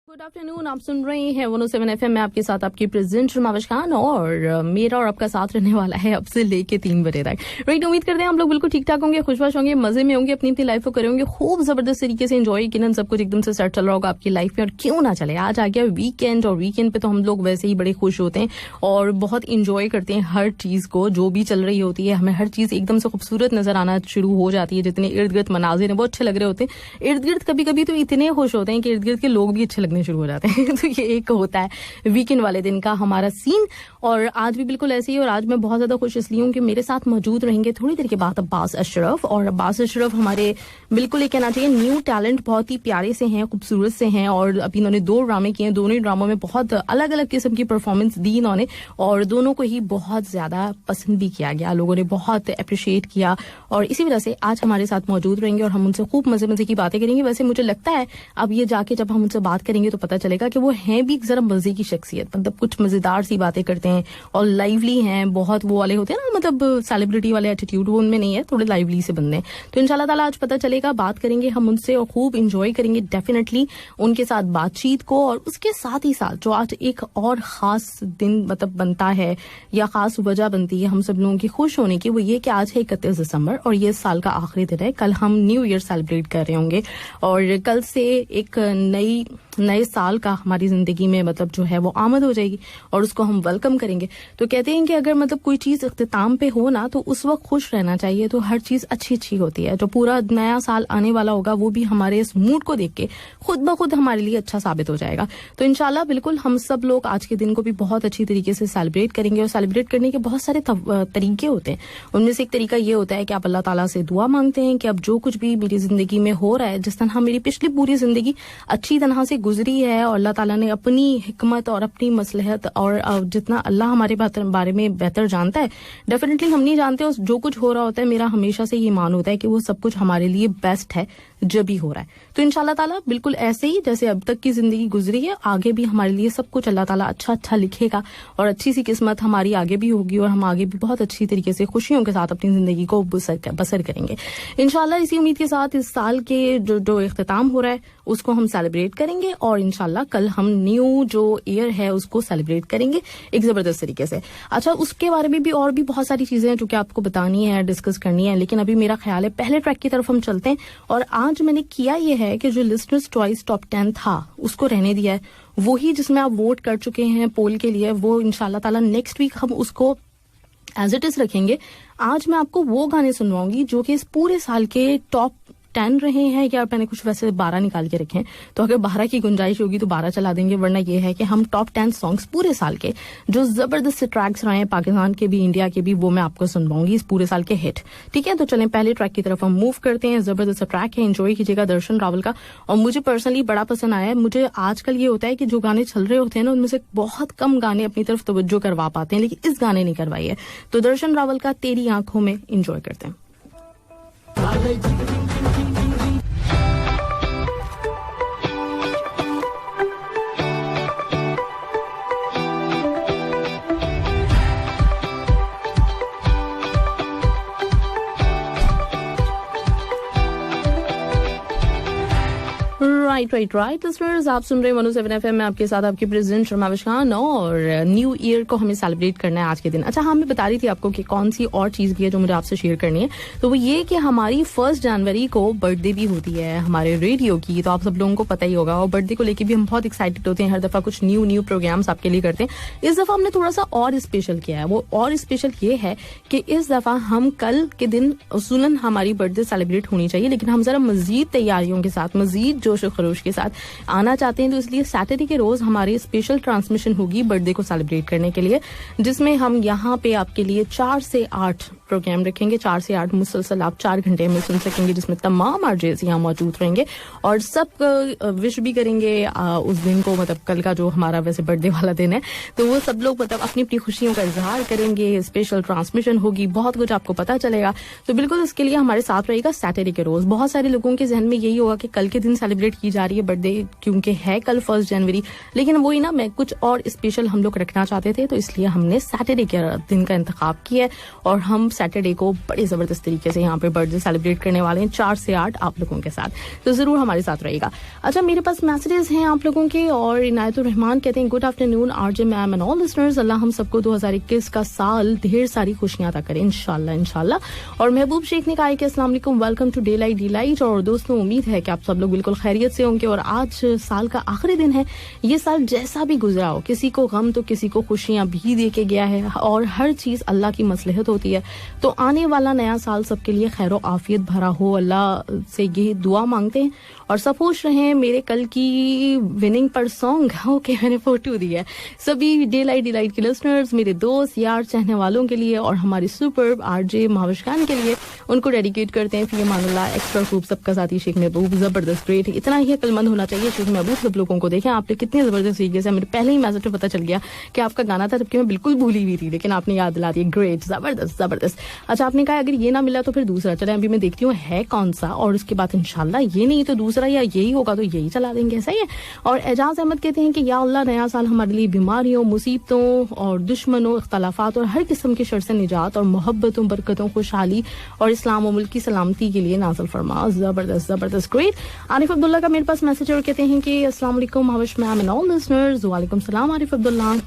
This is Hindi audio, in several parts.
गुड आफ्टरनून, आप सुन रहे हैं 107 FM में आपके साथ आपकी प्रेजेंटर माविश खान और मेरा और आपका साथ रहने वाला है अब से लेके 3 बजे तक। राइट, उम्मीद करते हैं हम लोग बिल्कुल ठीक ठाक होंगे, खुशबाश होंगे, मजे में होंगे, अपनी अपनी लाइफ को करेंगे खूब जबरदस्त तरीके से एंजॉय। किन सब कुछ एकदम से सेट चल रहा होगा आपकी लाइफ में, और क्यों ना चले। आज आ गया वीकेंड और वीकेंड पे तो हम लोग वैसे ही बड़े खुश होते हैं और बहुत इंजॉय करते हैं हर चीज को जो भी चल रही होती है। हमें हर चीज एकदम से खूबसूरत नजर आना शुरू हो जाती है। जितने इर्द गिर्द मनाजिर हैं वो अच्छे लग रहे होते हैं। इर्द गिर्द कभी कभी तो इतने खुश होते हैं कि इर्द गिर्द के लोग भी अच्छे लगने शुरू हो जाते हैं। तो ये एक होता है वीकेंड वाले दिन का हमारा सीन, और आज भी बिल्कुल ऐसे ही। और आज मैं बहुत ज्यादा खुश इसलिए हूं कि मेरे साथ मौजूद रहेंगे थोड़ी देर के बाद अब्बास अशरफ। और अब्बास अशरफ हमारे बिल्कुल ये कहना चाहिए न्यू टैलेंट, बहुत ही प्यारे से हैं, खूबसूरत से हैं। और अभी इन्होंने 2 ड्रामे किए हैं, दोनों ही ड्रामों में बहुत अलग अलग किस्म की परफॉर्मेंस दी इन्होंने, और दोनों को ही बहुत ज्यादा पसंद भी किया गया, लोगों ने बहुत अप्रिशिएट किया। और इसी वजह से आज हमारे साथ मौजूद रहेंगे और हम उनसे खूब मजे मजे की बातें करेंगे। वैसे मुझे लगता है अब ये जाके जब हम उनसे बात करेंगे तो पता चलेगा कि वो हैं भी जरा मजे की शख्सियत, मतलब कुछ मजेदार सी बातें करते हैं और लाइवली हैं, बहुत वो वाले होते हैं ना, मतलब सेलिब्रिटी वाले एटीट्यूड वो उनमें नहीं है, थोड़े लाइवली से बंदे हैं। तो इंशाल्लाह ताला आज पता चलेगा, बात करेंगे हम उनसे और खूब इंजॉय करेंगे डेफिनेटली उनके साथ बातचीत को। और उसके साथ ही साथ जो आज एक और खास दिन मतलब बनता है या खास वजह बनती है हम सब लोगों की खुश होने की, वो ये कि आज है 31 दिसंबर और ये साल का आखिरी दिन है। कल हम न्यू ईयर सेलिब्रेट कर रहे होंगे और कल से एक नए साल का हमारी जिंदगी में मतलब जो है वो आमद हो जाएगी और उसको हम वेलकम करेंगे। तो कहते हैं कि अगर मतलब कोई चीज इख्तिताम पे हो ना तो उस वक्त खुश रहना चाहिए, तो हर चीज अच्छी अच्छी होती है। जो पूरा नया साल आने वाला होगा वो भी हमारे इस मूड को देख के खुद ब खुद हमारे लिए अच्छा साबित हो जाएगा। तो इंशाल्लाह बिल्कुल हम सब लोग आज के दिन को भी बहुत अच्छी तरीके से सेलिब्रेट करेंगे। और सेलिब्रेट करने के बहुत सारे तरीके होते हैं। उनमें से एक तरीका ये होता है कि आप अल्लाह ताला से दुआ मांगते हैं कि अब जो कुछ भी मेरी जिंदगी में हो रहा है, जिस तरह मेरी पिछली पूरी जिंदगी अच्छी तरह से गुजरी है और अल्लाह ताला ने अपनी हिकमत और अपनी मसलहत और जितना अल्लाह हमारे बारे में बेहतर जानता है, डेफिनेटली हम नहीं जानते, जो कुछ हो रहा होता है मेरा हमेशा से ये मान होता है कि वो सब कुछ हमारे लिए बेस्ट है जब भी हो रहा है। तो इंशाल्लाह ताला बिल्कुल ऐसे ही जैसे अब तक की जिंदगी गुजरी है, आगे भी हमारे लिए सब कुछ अल्लाह ताला अच्छा अच्छा लिखेगा और अच्छी सी किस्मत हमारी आगे भी होगी और हम आगे भी बहुत अच्छी तरीके से खुशियों के साथ अपनी जिंदगी को बसर करेंगे इंशाल्लाह। इसी उम्मीद के साथ इस साल के जो इख्तिताम हो रहा है उसको हम सेलिब्रेट करेंगे और इंशाल्लाह कल हम न्यू जो ईयर है उसको सेलिब्रेट करेंगे एक जबरदस्त तरीके से। अच्छा, उसके बारे में भी और भी बहुत सारी चीजें हैं जो कि आपको बतानी है, डिस्कस करनी है, लेकिन अभी मेरा ख्याल है पहले ट्रैक की तरफ हम चलते हैं। और आज मैंने किया ये है कि जो लिस्टनर्स चॉइस टॉप 10 था उसको रहने दिया है, वही जिसमें आप वोट कर चुके हैं पोल के लिए, वो इंशाल्लाह ताला नेक्स्ट वीक हम उसको एज इट इज रखेंगे। आज मैं आपको वो गाने सुनवाऊंगी जो कि इस पूरे साल के टॉप 10 रहे हैं, या मैंने कुछ वैसे 12 निकाल के रखे हैं, तो अगर 12 की गुंजाइश होगी तो 12 चला देंगे, वरना ये है कि हम टॉप 10 सॉन्ग्स पूरे साल के जो जबरदस्त ट्रैक्स रहे हैं पाकिस्तान के भी इंडिया के भी, वो मैं आपको सुनवाऊंगी इस पूरे साल के हिट। ठीक है, तो चलें पहले ट्रैक की तरफ हम मूव करते हैं। जबरदस्त ट्रैक है, एंजॉय कीजिएगा दर्शन रावल का। और मुझे पर्सनली बड़ा पसंद आया है। मुझे आजकल ये होता है कि जो गाने चल रहे होते हैं ना उनमें से बहुत कम गाने अपनी तरफ तवज्जो करवा पाते हैं, लेकिन इस गाने ने करवाई है। तो दर्शन रावल का तेरी आंखों में एंजॉय करते हैं। राइट लिसनर्स, आप सुन रहे हैं 107 FM में आपके साथ आपकी प्रेजेंट माविश खान। और न्यू ईयर को हमें सेलिब्रेट करना है आज के दिन। अच्छा हाँ, मैं बता रही थी आपको कि कौन सी और चीज भी है जो मुझे आपसे शेयर करनी है। तो वो ये कि हमारी 1 जनवरी को बर्थडे भी होती है हमारे रेडियो की, तो आप सब लोगों को पता ही होगा। और बर्थडे को लेकर भी हम बहुत एक्साइटेड होते हैं, हर दफा कुछ न्यू प्रोग्राम्स आपके लिए करते हैं। इस दफा हमने थोड़ा सा और स्पेशल किया है। वो और स्पेशल ये है कि इस दफा हम कल के दिन उसूलन हमारी बर्थडे सेलिब्रेट होनी चाहिए, लेकिन हम जरा मजीद तैयारियों के साथ, मजीद जोश खरोश के साथ आना चाहते हैं। तो इसलिए सैटरडे के रोज हमारी स्पेशल ट्रांसमिशन होगी बर्थडे को सेलिब्रेट करने के लिए, जिसमें हम यहाँ पे आपके लिए 4 से 8 प्रोग्राम रखेंगे। 4 से 8 मुसलसल आप 4 घंटे में सुन सकेंगे, जिसमें तमाम आरजेस यहाँ मौजूद रहेंगे और सब विश भी करेंगे उस दिन को, मतलब कल का जो हमारा वैसे बर्थडे वाला दिन है, तो वो सब लोग मतलब अपनी अपनी खुशियों का इजहार करेंगे। स्पेशल ट्रांसमिशन होगी, बहुत कुछ आपको पता चलेगा। तो बिल्कुल इसके लिए हमारे साथ रहेगा सैटरडे के रोज। बहुत सारे लोगों के जहन में यही होगा कि कल के दिन सेलिब्रेट की जा रही है बर्थडे, क्योंकि है कल 1 जनवरी, लेकिन वही ना, मैं कुछ और स्पेशल हम लोग रखना चाहते थे, तो इसलिए हमने सैटरडे के दिन का इंतखाब किया है। और हम सैटरडे को बड़े ज़बरदस्त तरीके से यहाँ पे बर्थडे सेलिब्रेट करने वाले हैं 4 से 8 आप लोगों के साथ, तो ज़रूर हमारे साथ रहेगा। अच्छा, मेरे पास मैसेजेस हैं आप लोगों के, और इनायतुर रहमान कहते हैं good afternoon RJ ma'am and all listeners, Allah हम सबको 2021 का साल ढेर सारी खुशियां अता करें इंशाल्लाह इंशाल्लाह। और महबूब शेख ने कहा है कि अस्सलाम वालेकुम, welcome to day light delight. और दोस्तों, उम्मीद है कि आप सब लोग बिल्कुल खैरियत से होंगे, और आज साल का आखिरी दिन है। ये साल जैसा भी गुजरा हो, किसी को गम तो किसी को खुशियां भी दे के गया है, और हर चीज अल्लाह की मसलहत होती है। तो आने वाला नया साल सबके लिए खैर और आफियत भरा हो, अल्लाह से ये दुआ मांगते हैं। और सब खुश रहें। मेरे कल की विनिंग पर सॉन्ग ओके मैंने फोटो दी है सभी डे लाइट डिलाइट के लिसनर्स, मेरे दोस्त यार चाहने वालों के लिए, और हमारी सुपर आरजे महाविश खान के लिए, उनको डेडिकेट करते हैं। फी अमानुल्लाह, एक्स्ट्रा खूब, सबका साथी शेख महबूब, जबरदस्त ग्रेट। इतना ही अक्लमंद होना चाहिए शेख महबूब सब लोगों को। देखें आपने कितने जबरदस्त तरीके से, मेरे पहले ही मैसेज में पता चल गया कि आपका गाना था, जबकि मैं बिल्कुल भूली हुई थी, लेकिन आपने याद दिला दिया। ग्रेट, जबरदस्त जबरदस्त। अच्छा, आपने कहा अगर ये ना मिला तो फिर दूसरा, चले अभी मैं देखती हूँ है कौन सा, और उसके बाद इंशाल्लाह ये नहीं तो दूसरा, या यही होगा तो यही चला देंगे, सही है। और एजाज अहमद कहते हैं कि या अल्लाह नया साल हमारे लिए बीमारियों, मुसीबतों और दुश्मनों, इख्तलाफात और हर किस्म के शर से निजात और मोहब्बतों, बरकतों, खुशहाली और इस्लाम और मुल्क की सलामती के लिए नाज़िल फरमा। जबरदस्त जबरदस्त ग्रेट। आरिफ अब्दुल्ला का मेरे पास मैसेज और कहते हैं कि अस्सलाम वालेकुम हाविश मैम एंड ऑल लिसनर्स। वालेकुम सलाम आरिफ अब्दुल्ला।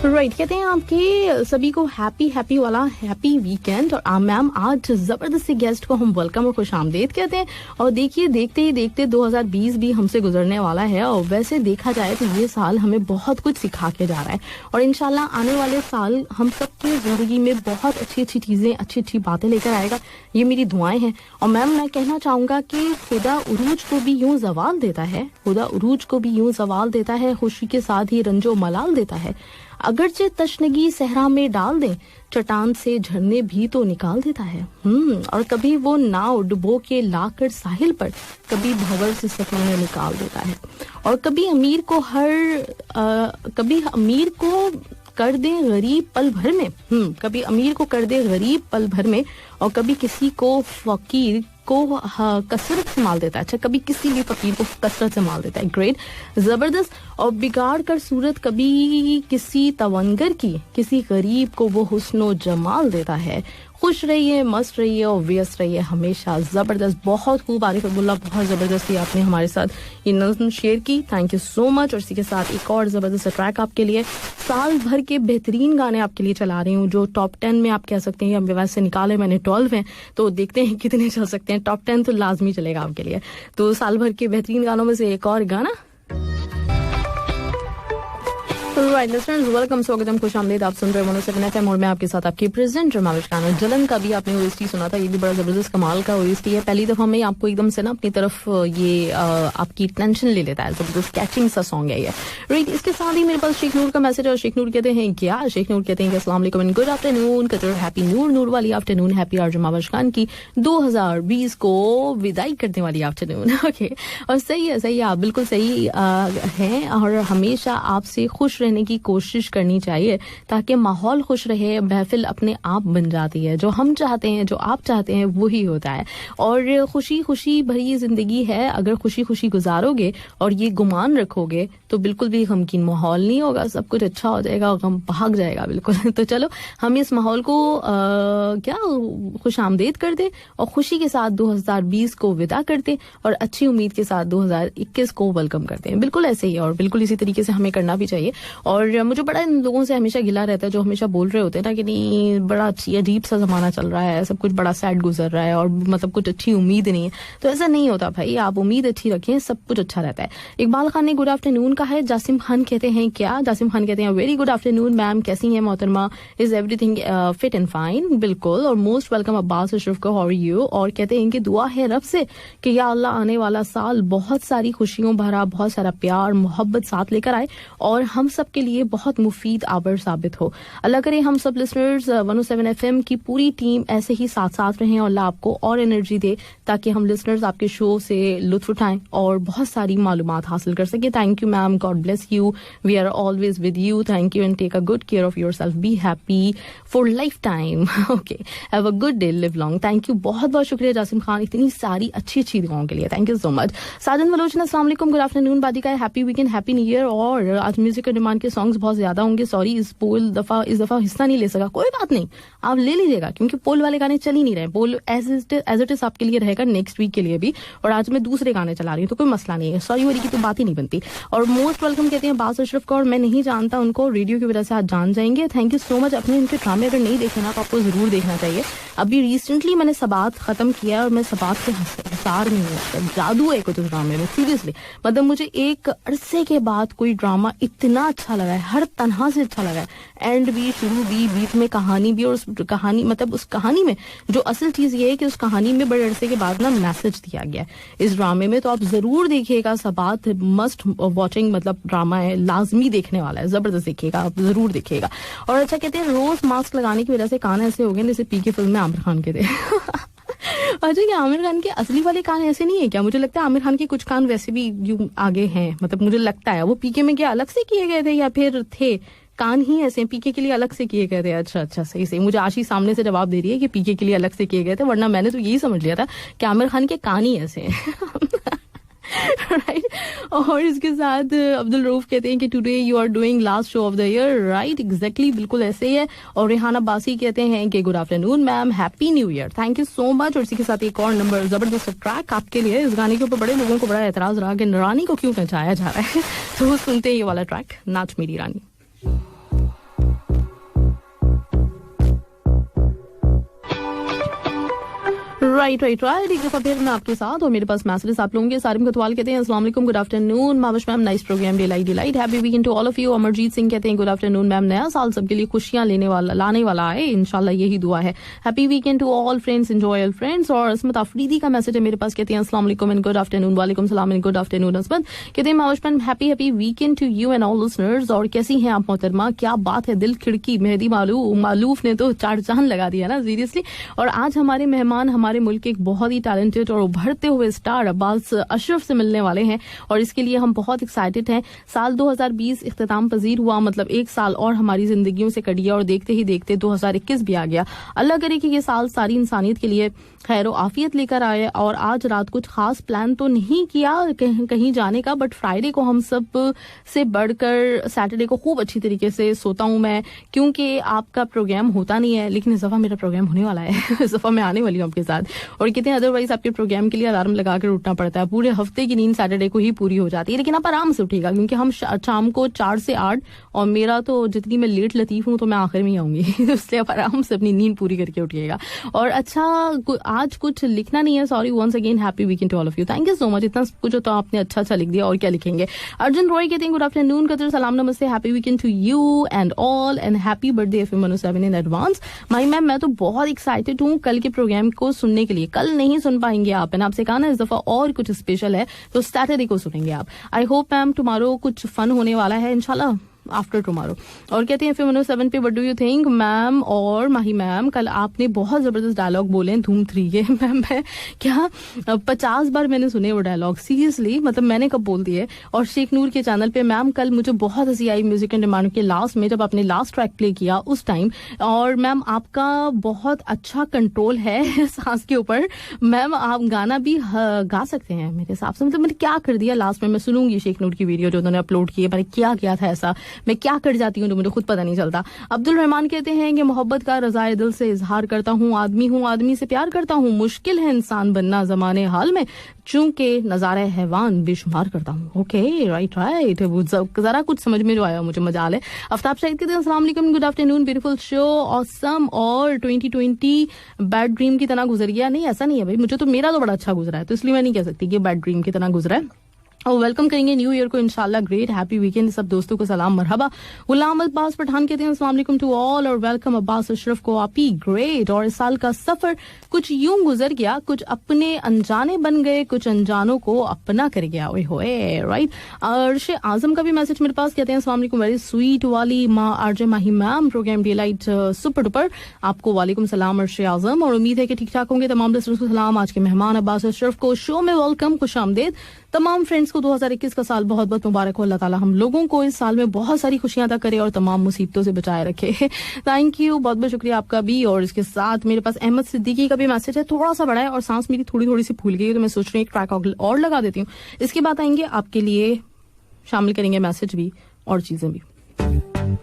राइट, कहते हैं आपके सभी को हैप्पी वाला हैप्पी वीकेंड। और मैम आज जबरदस्ती गेस्ट को हम वेलकम और खुश आमदेद कहते हैं। और देखिए, देखते ही देखते 2020 भी हमसे गुजरने वाला है, और वैसे देखा जाए तो ये साल हमें बहुत कुछ सिखा के जा रहा है, और इंशाल्लाह आने वाले साल हम सबकी जिंदगी में बहुत अच्छी अच्छी चीजें, अच्छी अच्छी बातें लेकर आएगा। ये मेरी दुआएं हैं। और मैम मैं कहना चाहूंगा कि खुदा उरूज को भी यूं जवाल देता है, खुदा उरूज को भी यूं जवाल देता है, खुशी के साथ ही रंजो मलाल देता है। अगरचे तशनगी सहरा में डाल दें, चट्टान से झरने भी तो निकाल देता है। और कभी वो नाव डुबो के लाकर साहिल पर, कभी भंवर से सफीने निकाल देता है। और कभी अमीर को कर दे गरीब पल भर में, कभी अमीर को कर दे गरीब पल भर में, और कभी किसी को फकीर को कसरत से माल देता है। अच्छा, कभी किसी भी फकीर को कसरत से माल देता है। ग्रेट, जबरदस्त। और बिगाड़ कर सूरत कभी किसी तवंगर की, किसी गरीब को वो हुस्नो जमाल देता है। खुश रहिए, मस्त रहिए और व्यस्त रहिए हमेशा। जबरदस्त, बहुत खूब आरिफ अब्दुल्ला, बहुत जबरदस्ती आपने हमारे साथ ये नज़्म शेयर की, थैंक यू सो मच। और इसी के साथ एक और जबरदस्त ट्रैक आपके लिए, साल भर के बेहतरीन गाने आपके लिए चला रही हूँ, जो टॉप 10 में आप कह सकते हैं, अब वैसे निकाले मैंने 12 हैं, तो देखते हैं कितने चल सकते हैं। टॉप 10 तो लाजमी चलेगा आपके लिए। तो साल भर के बेहतरीन गानों में से एक और गाना। राइट लिसनर्स, वेलकम, स्वागतम, खुशामदीद। आप सुन रहे हैं 107 FM, और मैं आपके साथ आपकी प्रेजेंटर महाविश खान। जलन का भी आपने ओएसटी सुना था, ये भी बड़ा जबरदस्त कमाल का ओएसटी है। पहली दफा में आपको एकदम से ना अपनी तरफ ये आपकी टेंशन ले लेता है, जबरदस्त कैचिंग सा सॉन्ग है ये। राइट, इसके साथ ही मेरे पास शेख नूर का मैसेज, और शेख नूर कहते हैं क्या, शेख नूर कहते हैं कि अस्सलाम वालेकुम and good afternoon Qatar, happy Noor वाली afternoon, happy RJ Mahavish Khan की 2020 को विदाई करने वाली आफ्टरनून। ओके, और सही है आप बिल्कुल सही हैं, और हमेशा आपसे खुश रहने की कोशिश करनी चाहिए, ताकि माहौल खुश रहे, महफिल अपने आप बन जाती है। जो हम चाहते हैं, जो आप चाहते हैं, वही होता है। और खुशी खुशी भरी जिंदगी है, अगर खुशी खुशी गुजारोगे और ये गुमान रखोगे तो बिल्कुल भी गमकीन माहौल नहीं होगा, सब कुछ अच्छा हो जाएगा, गम भाग जाएगा बिल्कुल। तो चलो हम इस माहौल को खुश आमदेद कर दे, और खुशी के साथ 2020 को विदा करते, और अच्छी उम्मीद के साथ 2021 को वेलकम करते हैं। बिल्कुल ऐसे ही, और बिल्कुल इसी तरीके से हमें करना भी चाहिए। और मुझे बड़ा इन लोगों से हमेशा गिला रहता है जो हमेशा बोल रहे होते हैं ना कि नहीं, बड़ा अजीब सा जमाना चल रहा है, सब कुछ बड़ा सैड गुजर रहा है, और मतलब कुछ अच्छी उम्मीद नहीं है। तो ऐसा नहीं होता भाई, आप उम्मीद अच्छी रखें, सब कुछ अच्छा रहता है। इकबाल खान ने गुड आफ्टरनून कहा है। जासिम खान कहते हैं क्या, जासिम खान कहते हैं वेरी गुड आफ्टरनून मैम, कैसी हैं मोहतरमा, is everything fit and fine. बिल्कुल, और मोस्ट वेलकम अब्बास अशरफ को, हाउ आर यू। और कहते हैं कि दुआ है रब से कि या अल्लाह आने वाला साल बहुत सारी खुशियों भरा, बहुत सारा प्यार मोहब्बत साथ लेकर आए, और हम सब के लिए बहुत मुफीद आवर साबित हो। अल्लाह करे हम सब लिसनर्स 107 FM की पूरी टीम ऐसे ही साथ साथ रहें और अल्लाह आपको और एनर्जी दे ताकि हम लिसनर्स आपके शो से लुत्फ उठाएं और बहुत सारी मालूमात हासिल कर सके। Thank you ma'am, God bless you, we are always with you, thank you and take a good care of yourself, be happy for lifetime, okay, have a good day, live long. Thank you, बहुत बहुत शुक्रिया जासिम खान इतनी सारी अच्छी अच्छी दुआओं के लिए, thank you so much. Sajan Balochan अस्सलाम वालेकुम, good afternoon Badika, happy weekend, happy new year. और आज म्यूजिक का डिमांड के सॉन्ग्स बहुत ज्यादा होंगे, सॉरी इस दफा हिस्सा नहीं ले सका, कोई बात नहीं, आप ले लीजिएगा क्योंकि पोल वाले गाने चल ही नहीं रहे। पोल एज इट इज आपके लिए रहेगा नेक्स्ट वीक के लिए भी, और आज मैं दूसरे गाने चला रही हूँ तो कोई मसला नहीं है, सॉरी वाली की तो बात ही नहीं बनती। और मोस्ट वेलकम कहते हैं बास अशरफ को, और मैं नहीं जानता उनको, रेडियो की वजह से आज जान जाएंगे। Thank you so much. अपने इनके ड्रामे अगर नहीं देखे ना तो आपको जरूर देखना चाहिए। अभी रिसेंटली मैंने सबात खत्म किया और मैं सबात के हिसार नहीं है, जादू है कुछ उस ड्रामे में, सीरियसली। मतलब मुझे एक अरसे के बाद कोई ड्रामा इतना अच्छा लगा है, हर तरह से अच्छा लगा है, एंड भी, शुरू भी, बीच में कहानी भी, और उस कहानी मतलब उस कहानी में जो असल चीज ये है कि उस कहानी में बड़े अरसे के बाद ना मैसेज दिया गया है इस ड्रामे में। तो आप जरूर देखिएगा, सबात मस्ट वॉचिंग मतलब ड्रामा है, लाजमी देखने वाला है, जबरदस्त देखिएगा, आप जरूर देखिएगा। और अच्छा कहते हैं रोज मास्क लगाने की वजह से कान ऐसे हो गए जैसे पी के फिल्म में आमिर खान के थे। अच्छा, ये आमिर खान के असली वाले कान ऐसे नहीं है क्या? मुझे लगता है आमिर खान के कुछ कान वैसे भी यूं आगे हैं, मतलब मुझे लगता है वो पीके में क्या अलग से किए गए थे या फिर थे कान ही ऐसे पीके के लिए अलग से किए गए थे? अच्छा, सही सही। मुझे आशी सामने से जवाब दे रही है कि पीके के लिए अलग से किए गए थे, वरना मैंने तो यही समझ लिया था कि आमिर खान के कान ही ऐसे हैं। राइट। और इसके साथ अब्दुल रऊफ कहते हैं कि today you are doing last show of the year, right, exactly, बिल्कुल ऐसे ही है। और रेहाना बासी कहते हैं कि good afternoon ma'am, happy new year, thank you so much. और इसी के साथ एक और नंबर जबरदस्त ट्रैक आपके लिए। इस गाने के ऊपर बड़े लोगों को बड़ा एतराज रहा कि रानी को क्यों नचाया जा रहा है, तो सुनते हैं ये वाला ट्रैक, नाच मेरी रानी। राइट। एक दफा फिर मैं आपके साथ, और मेरे पास मैसेजेस आप लोगों के। सारिम कतवाल कहते हैं अस्सलाम वालेकुम, good afternoon Mavish ma'am, nice program, delight, happy weekend to all of you. Amarjeet Singh कहते हैं गुड आफ्टरनून मैम, नया साल सबके लिए खुशियां लाने वाला है, इंशाल्लाह यही दुआ है। Happy weekend to all friends, enjoy all friends. और असमत अफरीदी का मैसेज है मेरे पास, कहते हैं अस्सलाम वालेकुम एंड गुड आफ्टरनून। वालेकुम सलाम एंड गुड आफ्टरनून असमत। कहते हैं Mavish ma'am, happy weekend to you and all listeners. और कैसी हैं आप मोहतरमा? क्या बात है, दिल खिड़की मेहदी मालूफ ने तो चार चांद लगा दिया ना, सीरियसली। और आज हमारे मेहमान हमारे मुल्क के एक बहुत ही टैलेंटेड और उभरते हुए स्टार अब्बास अशरफ से मिलने वाले हैं, और इसके लिए हम बहुत एक्साइटेड हैं। साल 2020 इख्तिताम पजीर हुआ, मतलब एक साल और हमारी जिंदगियों से कट गया, और देखते ही देखते 2021 भी आ गया। अल्लाह करे कि ये साल सारी इंसानियत के लिए खैर आफियत लेकर आए। और आज रात कुछ खास प्लान तो नहीं किया कहीं जाने का, बट फ्राइडे को हम सब से बढ़कर सैटरडे को खूब अच्छी तरीके से सोता हूं मैं, क्योंकि आपका प्रोग्राम होता नहीं है, लेकिन इस दफा मेरा प्रोग्राम होने वाला है। इस दफा मैं आने वाली हूँ आपके साथ। और कहते हैं अदरवाइज आपके प्रोग्राम के लिए अलार्म लगाकर उठना पड़ता है, पूरे हफ्ते की नींद सैटरडे को ही पूरी हो जाती है, लेकिन आप आराम से उठेगा क्योंकि हम शाम को 4 से 8, और मेरा तो जितनी मैं लेट लतीफ हूँ तो मैं आखिर में ही आऊंगी, इसलिए आप आराम से अपनी नींद पूरी करके उठिएगा। और अच्छा, आज कुछ लिखना नहीं है, sorry, once again happy weekend to all of you, thank you so much. इतना कुछ तो आपने अच्छा लिख दिया, और क्या लिखेंगे। अर्जुन रॉय कहते हैं गुड आफ्टरनून कदर, सलाम नमस्ते, happy weekend to you and all, and happy birthday FM 107 in advance. My ma'am, मैं तो बहुत एक्साइटेड हूँ कल के प्रोग्राम को सुनने के लिए। कल नहीं सुन पाएंगे आप, मैंने आपसे कहा ना इस दफा और कुछ स्पेशल है, तो सैटरडे को सुनेंगे आप। आई होप मैम टुमारो कुछ फन होने वाला है इंशाल्लाह, आफ्टर टुमारो। और कहते हैं FM 107 पे what do you think ma'am और माही मैम, कल आपने बहुत जबरदस्त डायलॉग बोले हैं धूम 3 के। मैम मैं क्या 50 बार मैंने सुने वो डायलॉग, सीरियसली, मतलब मैंने कब बोल दिए। और शेख नूर के चैनल पे मैम कल मुझे बहुत हंसी आई म्यूजिक एंड डिमांड के लास्ट में, जब आपने लास्ट ट्रैक प्ले किया उस टाइम। और मैम आपका बहुत अच्छा कंट्रोल है सांस के ऊपर, मैम आप गाना भी गा सकते हैं मेरे हिसाब से। मतलब मैंने क्या कर दिया लास्ट में, मैं सुनूंगी शेख नूर की वीडियो जो उन्होंने अपलोड की है, मैंने क्या किया था ऐसा, मैं क्या कर जाती हूँ तो मुझे खुद पता नहीं चलता। अब्दुल रहमान कहते हैं कि मोहब्बत का रज़ाए दिल से इजहार करता हूँ, आदमी से प्यार करता हूँ, मुश्किल है इंसान बनना जमाने हाल में, चूंकि नजारे हैवान बेशुमार करता हूँ। ओके, राइट, जरा कुछ समझ में जो आया मुझे मजाल है। आफ्ताब शाहिद कहते हैं अस्सलाम वालेकुम, good afternoon, beautiful show, awesome. और 2020 बैड ड्रीम की तरह गुजर गया? नहीं, ऐसा नहीं है भाई, मुझे तो मेरा तो बड़ा अच्छा गुजरा है, तो इसलिए मैं नहीं कह सकती कि बैड ड्रीम की तरह गुजरा है। और वेलकम करेंगे न्यू ईयर को इंशाल्लाह। Great happy weekend. सब दोस्तों को सलाम मरहबा। गुलाम अब्बास पठान कहते हैं अस्सलाम वालेकुम टू ऑल और वेलकम अब्बास अशरफ को आपी ग्रेट। और इस साल का सफर कुछ यूं गुजर गया, कुछ अपने अनजाने बन गए, कुछ अनजानों को अपना कर गया। ओए होए राइट। अर्श आजम का भी मैसेज मेरे पास, कहते हैं अस्सलाम वालेकुम वेरी स्वीट वाली माँ RJ Mahi ma'am, programme delight super duper. आपको वालेकुम सलाम अर्श आजम, और उम्मीद है कि ठीक ठाक होंगे। तमाम लिसनर्स को सलाम। आज के मेहमान अब्बास अशरफ को शो में वेलकम, खुशामदीद। तमाम फ्रेंड्स को 2021 का साल बहुत बहुत मुबारक हो। अल्लाह ताला हम लोगों को इस साल में बहुत सारी खुशियां अता करे और तमाम मुसीबतों से बचाए रखे। थैंक यू, बहुत बहुत शुक्रिया आपका भी। और इसके साथ मेरे पास अहमद सिद्दीकी का भी मैसेज है, थोड़ा सा बड़ा है और सांस मेरी थोड़ी थोड़ी सी फूल गई है, तो मैं सोच रही हूँ एक ट्रैक और लगा देती हूँ। इसके बाद आएंगे आपके लिए, शामिल करेंगे मैसेज भी और चीजें भी।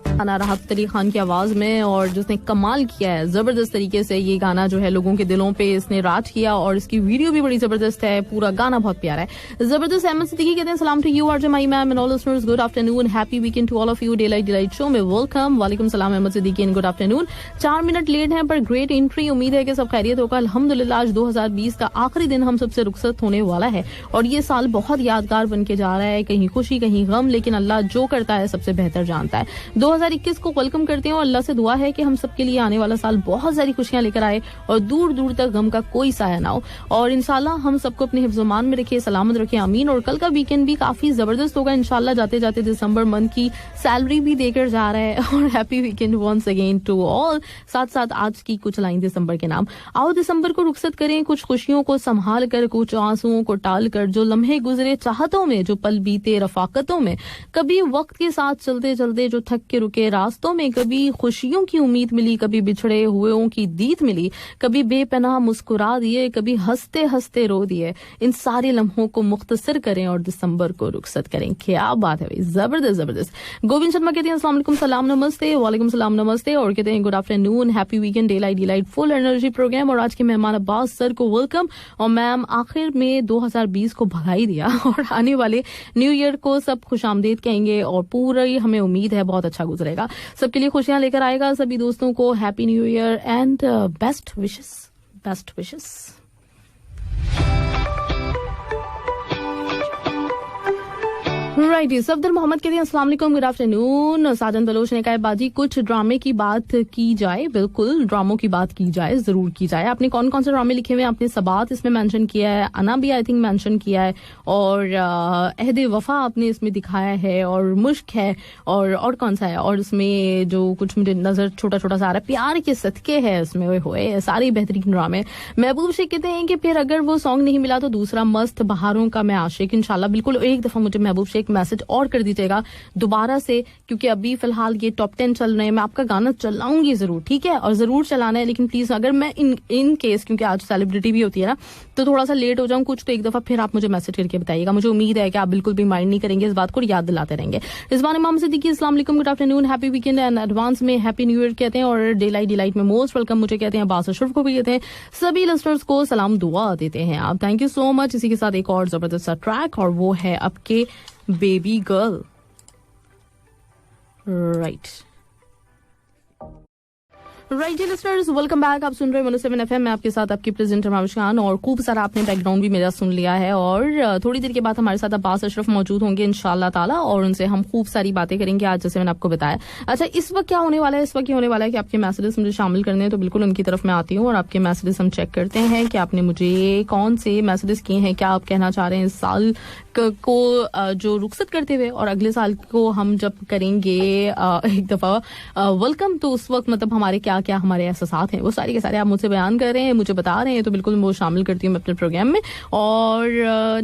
गाना राहत फतेह खान की आवाज में, और जिसने कमाल किया है जबरदस्त तरीके से। ये गाना जो है लोगों के दिलों पे इसने राज किया और इसकी वीडियो भी बड़ी जबरदस्त है। पूरा गाना बहुत प्यारा है, जबरदस्त। अहमद सिद्दीकी कहते हैं सलाम to you RJ my ma'am and all listeners, good afternoon, happy weekend to all of you. Daylight delight show में वेलकम। वालेकुम सलाम Ahmad Siddiqui and good afternoon. 4 minute late हैं पर ग्रेट एंट्री। उम्मीद है कि सब खैरियत होगा। अल्हम्दुलिल्लाह आज 2020 का आखिरी दिन हम सबसे रुखसत होने वाला है और ये साल बहुत यादगार बन के जा रहा है। कहीं खुशी कहीं गम, लेकिन अल्लाह जो करता है सबसे बेहतर जानता है। 2021 को वेलकम करते हैं और अल्लाह से दुआ है कि हम सबके लिए आने वाला साल बहुत सारी खुशियां लेकर आए और दूर दूर तक गम का कोई साया ना हो। और इंशाल्लाह हम सबको अपने हिफ्ज़-ओ-मान में रखे, सलामत रखे, आमीन। और कल का वीकेंड भी काफी जबरदस्त होगा इंशाल्लाह। जाते जाते दिसंबर मंथ की सैलरी भी देकर जा रहा है। और happy weekend once again to all. साथ साथ आज की कुछ लाइन दिसंबर के नाम। आओ दिसंबर को रुखसत करें, कुछ खुशियों को संभाल कर, कुछ आंसुओं को टाल कर। जो लम्हे गुजरे चाहतों में, जो पल बीते रफाकतों में, कभी वक्त के साथ चलते चलते जो थक के रुके रास्तों में, कभी खुशियों की उम्मीद मिली, कभी बिछड़े हुओं की दीद मिली, कभी बेपनाह मुस्कुरा दिए, कभी हंसते हंसते रो दिए। इन सारे लम्हों को मुख्तसर करें और दिसंबर को रुखसत करें। क्या बात है भाई, जबरदस्त जबरदस्त। गोविंद शर्मा कहते हैं अस्सलाम वालेकुम, सलाम नमस्ते। वालेकुम सलाम नमस्ते। और कहते हैं good afternoon, happy weekend, daylight delight full energy program. और आज के मेहमान अब्बास सर को वेलकम। और मैम आखिर में 2020 को भगा ही दिया और आने वाले न्यू ईयर को सब खुशामदीद कहेंगे और पूरी हमें उम्मीद है बहुत अच्छा गुजरेगा, सबके लिए खुशियां लेकर आएगा। सभी दोस्तों को happy new year and best wishes, best wishes. Right, Safdar Mohammad कहते हैं अस्सलाम वालेकुम, गुड आफ्टरनून। साजन बलोच ने कहा बाजी कुछ ड्रामे की बात की जाए। बिल्कुल, ड्रामों की बात की जाए, जरूर की जाए। आपने कौन कौन से ड्रामे लिखे हुए हैं? आपने सबात इसमें मेंशन किया है, अना भी आई थिंक मेंशन किया है, और अहद वफा आपने इसमें दिखाया है, और मुश्क है, और कौन सा है? और इसमें जो कुछ मुझे नजर छोटा छोटा सा आ रहा है, प्यार के सदके है इसमें। हुए सारे बेहतरीन ड्रामे। महबूब शेख कहते हैं कि फिर अगर वो सॉन्ग नहीं मिला तो दूसरा मस्त बहारों का मैं आशिक। इंशाल्लाह बिल्कुल एक दफा मुझे महबूब शेख मैसेज और कर दीजिएगा दोबारा से, क्योंकि अभी फिलहाल ये टॉप 10 चल रहे हैं। मैं आपका गाना चलाऊंगी जरूर, ठीक है, और जरूर चलाना है, लेकिन प्लीज अगर मैं इन केस, क्योंकि आज सेलिब्रिटी भी होती है ना, तो थोड़ा सा लेट हो जाऊं कुछ, तो एक दफा फिर आप मुझे मैसेज करके बताइएगा। मुझे उम्मीद है कि आप बिल्कुल भी माइंड नहीं करेंगे, इस बात को याद दिलाते रहेंगे। रिजवान इमाम सिद्दीकी अस्सलाम वालेकुम, good afternoon, happy weekend and advance में हैप्पी न्यू ईयर कहते हैं। और डेलाइट डिलाइट में मोस्ट वेलकम मुझे कहते हैं, अब्बास अशरफ को भी कहते हैं। सभी लिसनर्स को सलाम दुआ देते हैं आप, थैंक यू सो मच। इसी के साथ एक और जबरदस्त सा ट्रैक, और वो है आपके बेबी गर्ल। राइट जी लिसनर्स, वेलकम बैक। आप सुन रहे हैं 107 FM में आपके साथ आपकी प्रेजेंटर माविश खान, और खूब सारा आपने बैकग्राउंड भी मेरा सुन लिया है। और थोड़ी देर के बाद हमारे साथ अब्बास अशरफ मौजूद होंगे इंशाल्लाह ताला, और उनसे हम खूब सारी बातें करेंगे आज, जैसे मैंने आपको बताया। अच्छा, इस वक्त क्या होने वाला है? इस वक्त ये होने वाला है कि आपके मैसेजेस मुझे शामिल करने हैं, तो बिल्कुल उनकी तरफ मैं आती हूँ और आपके मैसेजेस हम चेक करते हैं कि आपने मुझे कौन से मैसेजेस किए हैं, क्या आप कहना चाह रहे हैं इस साल को जो रुखसत करते हुए, और अगले साल को हम जब करेंगे एक दफा वेलकम, तो उस वक्त मतलब हमारे क्या क्या हमारे एहसास हैं वो सारे के सारे आप मुझसे बयान कर रहे हैं, मुझे बता रहे हैं, तो बिल्कुल वो शामिल करती हूँ मैं अपने प्रोग्राम में। और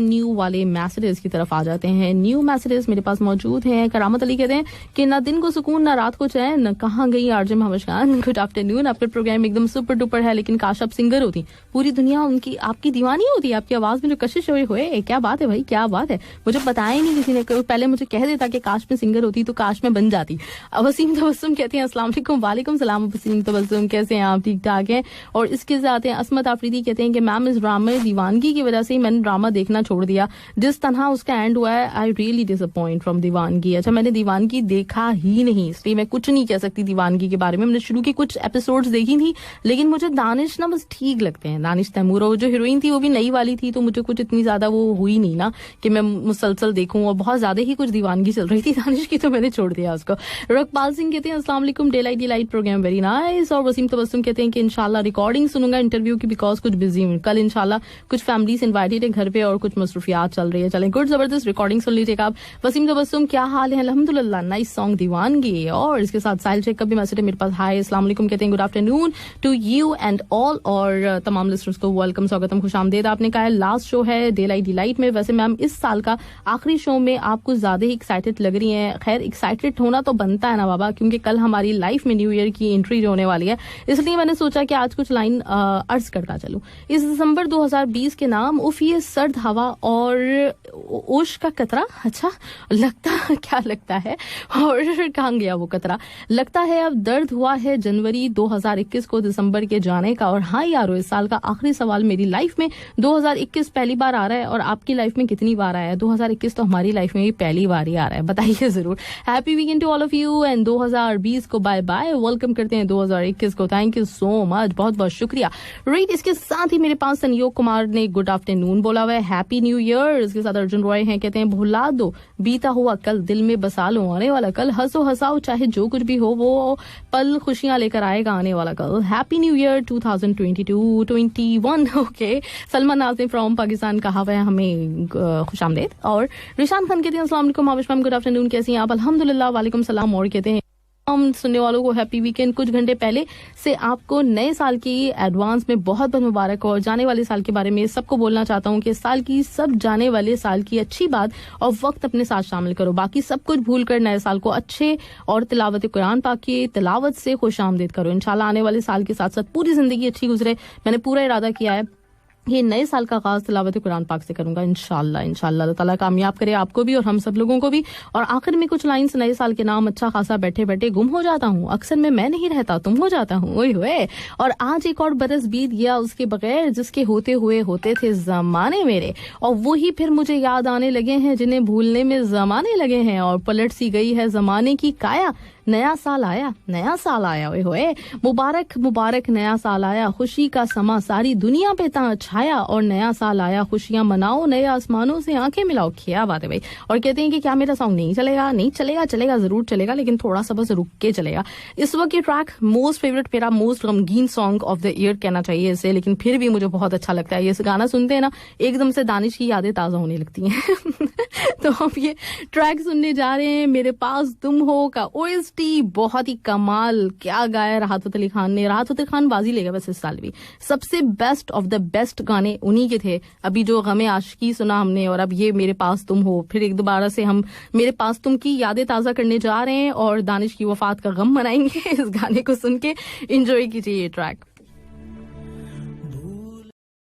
न्यू वाले मैसेजेस की तरफ आ जाते हैं। न्यू मैसेजेस मेरे पास मौजूद हैं। करामत अली कहते हैं कि ना दिन को सुकून ना रात को चैन, कहाँ गई RJ Mavish Khan. Good afternoon, आपका प्रोग्राम एकदम सुपर डुपर है, लेकिन काश आप सिंगर होती, पूरी दुनिया उनकी आपकी दीवानी होती, आपकी आवाज में जो कशिश हुए। क्या बात है भाई, क्या बात है, मुझे बताया ही नहीं किसी ने। पहले मुझे कह देता कि काश में सिंगर होती तो काश में बन जाती। वसीम तबस्सुम कहते हैं अस्सलाम वालेकुम। वालेकुम सलाम वसीम तबस्सुम, कैसे हैं आप? ठीक ठाक हैं। और इसके साथ हैं असमत आफरीदी कहते हैं कि मैम इस ड्रामे दीवानगी की वजह से मैंने ड्रामा देखना छोड़ दिया, जिस तरह उसका एंड हुआ है आई रियली डिसअपॉइंट फ्रॉम दीवानगी। अच्छा, मैंने दीवानगी देखा ही नहीं, इसलिए मैं कुछ नहीं कह सकती दीवानगी के बारे में। मैंने शुरू की कुछ एपिसोड्स देखी थी, लेकिन मुझे दानिश ना बस ठीक लगते हैं, दानिश तैमूर। और जो हीरोइन थी वो भी नई वाली थी, तो मुझे कुछ इतनी ज्यादा वो हुई नहीं ना कि मैं मुसलसल देखूं, और बहुत ज्यादा ही कुछ दीवानगी चल रही थी दानिश की, तो मैंने छोड़ दिया उसको। रकपाल सिंह कहते हैं अस्सलाम वालेकुम, day light program very nice. और वसीम तबस्सुम कहते हैं कि इंशाल्लाह रिकॉर्डिंग सुनूंगा इंटरव्यू की, बिकॉज कुछ बिजी हूँ कल, इंशाल्लाह कुछ फैमिलीज इन्वाइटेड है घर पे और कुछ मसरूफियात चल रही है। चलें, गुड, जबरदस्त रिकॉर्डिंग सुन लीजिएगा आप। वसीम तबस्सुम क्या हाल है? अल्हम्दुलिल्लाह, नाइस सॉन्ग दीवानगी। और इसके साथ साहिल शेख का भी मैसेज है मेरे पास, हाय अस्सलाम वालेकुम कहते हैं, good afternoon to you and all. और तमाम लिस्टर्स को वेलकम, स्वागतम, खुशामदीद। आपने कहा है लास्ट शो है डे लाइट में। वैसे मैम इस साल का आखिरी शो में आप कुछ ज्यादा ही एक्साइटेड लग रही हैं। खैर, एक्साइटेड होना तो बनता है ना बाबा, क्योंकि कल हमारी लाइफ में न्यू ईयर की एंट्री होने वाली है, इसलिए मैंने सोचा कि आज कुछ लाइन अर्ज करता चलूं। इस दिसंबर 2020 के नाम, उफ ये सर्द हवा और ओश का कतरा, अच्छा लगता क्या लगता है, और कहाँ गया वो कतरा, लगता है अब दर्द हुआ है जनवरी 2021 को दिसंबर के जाने का। और हाँ यारो, इस साल का आखिरी सवाल मेरी लाइफ में 2021 पहली बार आ रहा है, और आपकी लाइफ में कितनी बार आया है? 2021 तो हमारी लाइफ में ही पहली बार ही आ रहा है, बताइए जरूर। Happy weekend to all of you and 2020 को बाय बाय, वेलकम करते हैं 2021 को। थैंक यू सो मच, बहुत बहुत शुक्रिया। राइट, इसके साथ ही मेरे पास संयोग कुमार ने गुड आफ्टरनून बोला हुआ है, हैप्पी न्यू ईयर। इसके साथ अर्जुन रॉय हैं, कहते हैं भुला दो बीता हुआ कल, दिल में बसा लो आने वाला कल, हंसो हंसाओ चाहे जो कुछ भी हो, वो पल खुशियां लेकर आएगा आने वाला कल। Happy new year 2022-21। Okay, Salman Nazim from Pakistan कहा हुआ है हमें खुशामदीद। और रिशान खान कहते हैं अस्सलाम वालेकुम आविश मैम, गुड आफ्टरनून, कैसी हैं आप? अल्हम्दुलिल्लाह, वालेकुम सलाम। और कहते हैं हम सुनने वालों को हैप्पी वीकेंड। कुछ घंटे पहले से आपको नए साल की एडवांस में बहुत बहुत मुबारक हो। और जाने वाले साल के बारे में सबको बोलना चाहता हूँ कि साल की सब जाने वाले साल की अच्छी बात और वक्त अपने साथ शामिल करो, बाकी सब कुछ भूल कर नए साल को अच्छे और तिलावत कुरान पाक की तिलावत से खुशामदीद करो। इंशाल्लाह आने वाले साल के साथ साथ पूरी जिंदगी अच्छी गुजरे। मैंने पूरा इरादा किया है ये नए साल का आगाज तिलावत कुरान पाक से करूंगा, इंशाल्लाह। अल्लाह ताला कामयाब करे आपको भी और हम सब लोगों को भी। और आखिर में कुछ लाइन्स नए साल के नाम, अच्छा खासा बैठे बैठे गुम हो जाता हूँ, अक्सर में मैं नहीं रहता तुम हो जाता हूँ, ओए होए। और आज एक और बरस बीत गया उसके बगैर, जिसके होते हुए होते थे जमाने मेरे, और वही फिर मुझे याद आने लगे हैं जिन्हें भूलने में जमाने लगे हैं। और पलट सी गई है जमाने की काया, नया साल आया ओए होए। मुबारक मुबारक नया साल आया, खुशी का समा सारी दुनिया पे छाया। और नया साल आया, खुशियां मनाओ, नए आसमानों से आंखें मिलाओ। क्या बात है भाई। और कहते हैं कि क्या मेरा सॉन्ग नहीं चलेगा? नहीं चलेगा, चलेगा जरूर चलेगा, लेकिन थोड़ा सा बस रुक के चलेगा। इस वक्त ये ट्रैक मोस्ट फेवरेट, मेरा मोस्ट गमगीन सॉन्ग ऑफ द ईयर कहना चाहिए इसे, लेकिन फिर भी मुझे बहुत अच्छा लगता है। ये गाना सुनते हैं ना, एकदम से दानिश की यादें ताजा होने लगती हैं। तो हम ये ट्रैक सुनने जा रहे हैं, मेरे पास तुम हो का OST, बहुत ही कमाल, क्या गाया राहत फतेह अली खान ने। राहत फतेह खान बाजी लेगा बस इस साल भी, सबसे बेस्ट ऑफ द बेस्ट गाने उन्हीं के थे। अभी जो गमे आशिकी सुना हमने, और अब ये मेरे पास तुम हो, फिर एक दोबारा से हम मेरे पास तुम की यादें ताजा करने जा रहे हैं और दानिश की वफात का गम मनाएंगे। इस गाने को सुन के एंजॉय कीजिए ये ट्रैक।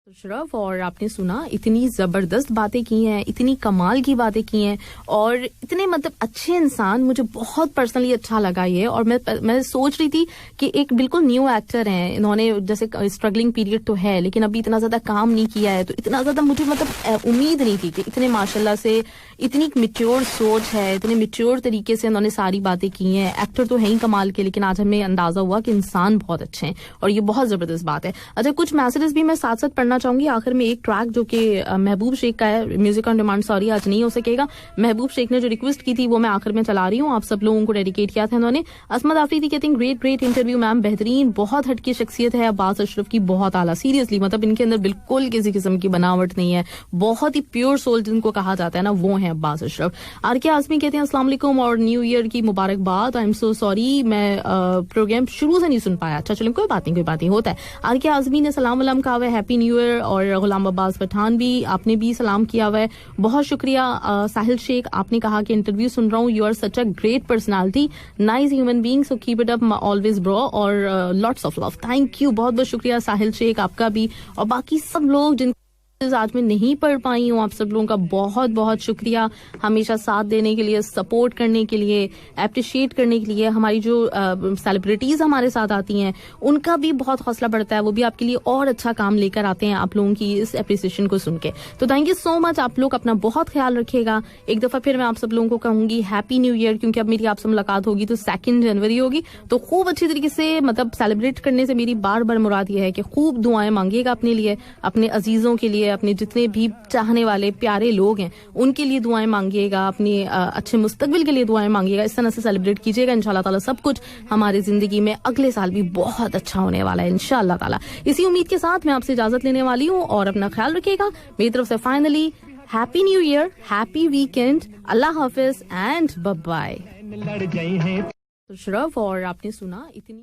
अशरफ, और आपने सुना, इतनी जबरदस्त बातें की हैं, इतनी कमाल की बातें की हैं, और इतने मतलब अच्छे इंसान, मुझे बहुत पर्सनली अच्छा लगा ये। और मैं सोच रही थी कि एक बिल्कुल न्यू एक्टर हैं, इन्होंने जैसे स्ट्रगलिंग पीरियड तो है, लेकिन अभी इतना ज्यादा काम नहीं किया है, तो इतना ज्यादा मुझे मतलब उम्मीद नहीं थी कि इतने माशाल्लाह से इतनी मैच्योर सोच है, इतने मैच्योर तरीके से इन्होंने सारी बातें की हैं। एक्टर तो है ही कमाल के, लेकिन आज हमें अंदाजा हुआ कि इंसान बहुत अच्छे हैं, और ये बहुत जबरदस्त बात है। अच्छा, कुछ मैसेजेस भी मैं साथ साथ पढ़ना चाहूंगी। आखिर में एक ट्रैक जो कि महबूब शेख का है, म्यूजिक ऑन डिमांड, सॉरी आज नहीं हो सकेगा, महबूब शेख ने जो रिक्वेस्ट की थी वो मैं आखिर में चला रही हूँ, आप सब लोगों को डेडिकेट किया था इन्होंने। असमत आफरीदी कहते हैं ग्रेट इंटरव्यू मैम, बेहतरीन, बहुत हटकी शख्सियत है अब्बास अशरफ की, बहुत आला, सीरियसली मतलब इनके अंदर बिल्कुल किसी किस्म की बनावट नहीं है, बहुत ही प्योर सोल जिनको कहा जाता है ना, वो है अब्बास अशरफ। आरके आजमी कहते हैं अस्सलाम वालेकुम और न्यू ईयर की मुबारकबाद। आई एम सो सॉरी, मैं प्रोग्राम शुरू से नहीं सुन पाया। अच्छा चलो, कोई बात नहीं, होता है। आरके आजमी ने सलाम वलाम कहा हुआ है, हैप्पी न्यू ईयर। और गुलाम अब्बास पठान भी, आपने भी सलाम किया हुआ है, बहुत शुक्रिया। साहिल शेख, आपने कहा कि इंटरव्यू सुन रहा हूँ, you are such a great personality, nice human being, so keep it up always bro, और lots of love. Thank you, बहुत बहुत शुक्रिया साहिल शेख आपका भी, और बाकी सब लोग जिन आज में नहीं पढ़ पाई हूँ, आप सब लोगों का बहुत बहुत शुक्रिया, हमेशा साथ देने के लिए, सपोर्ट करने के लिए, अप्रिशिएट करने के लिए। हमारी जो सेलिब्रिटीज हमारे साथ आती हैं उनका भी बहुत हौसला बढ़ता है, वो भी आपके लिए और अच्छा काम लेकर आते हैं आप लोगों की इस अप्रिसिएशन को सुन के। तो थैंक यू सो मच, आप लोग अपना बहुत ख्याल रखिएगा। एक दफा फिर मैं आप सब लोगों को कहूंगी हैप्पी न्यू ईयर, क्योंकि अब मेरी आपसे मुलाकात होगी तो 2 जनवरी होगी, तो खूब अच्छी तरीके से मतलब सेलिब्रेट करने से मेरी बार बार मुराद ये है कि खूब दुआएं मांगिएगा अपने लिए, अपने अजीजों के लिए, अपने जितने भी चाहने वाले प्यारे लोग हैं उनके लिए दुआएं मांगिएगा, अपनी अच्छे मुस्तकबिल के लिए दुआएं मांगिएगा। इस तरह से सेलिब्रेट कीजिएगा। इंशाल्लाह ताला सब कुछ हमारी जिंदगी में अगले साल भी बहुत अच्छा होने वाला है इंशाल्लाह ताला। इसी उम्मीद के साथ मैं आपसे इजाजत लेने वाली हूँ और अपना ख्याल रखिएगा। मेरी तरफ से finally happy new year, happy weekend, Allah हाफिज एंड बाय बाय। शरफ और आपने सुना इतनी